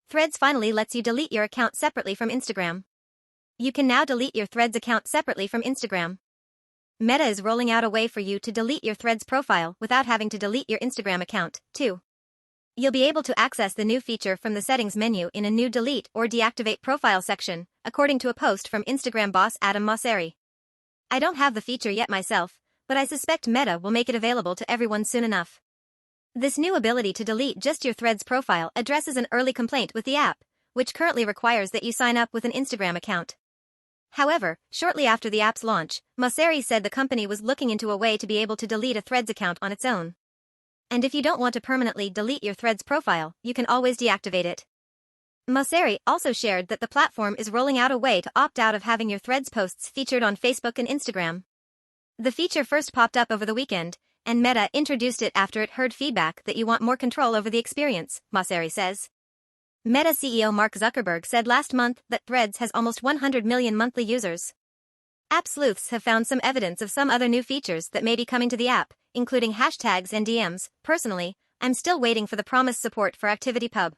Threads finally lets you delete your account separately from Instagram. You can now delete your Threads account separately from Instagram. Meta is rolling out a way for you to delete your Threads profile without having to delete your Instagram account, too. You'll be able to access the new feature from the settings menu in a new delete or deactivate profile section, according to a post from Instagram boss Adam Mosseri. I don't have the feature yet myself, but I suspect Meta will make it available to everyone soon enough. This new ability to delete just your Threads profile addresses an early complaint with the app, which currently requires that you sign up with an Instagram account. However, shortly after the app's launch, Mosseri said the company was looking into a way to be able to delete a Threads account on its own. And if you don't want to permanently delete your Threads profile, you can always deactivate it. Mosseri also shared that the platform is rolling out a way to opt out of having your Threads posts featured on Facebook and Instagram. The feature first popped up over the weekend, and Meta introduced it after it heard feedback that you want more control over the experience, Mosseri says. Meta CEO Mark Zuckerberg said last month that Threads has almost 100 million monthly users. App sleuths have found some evidence of some other new features that may be coming to the app, including hashtags and DMs. Personally, I'm still waiting for the promised support for ActivityPub.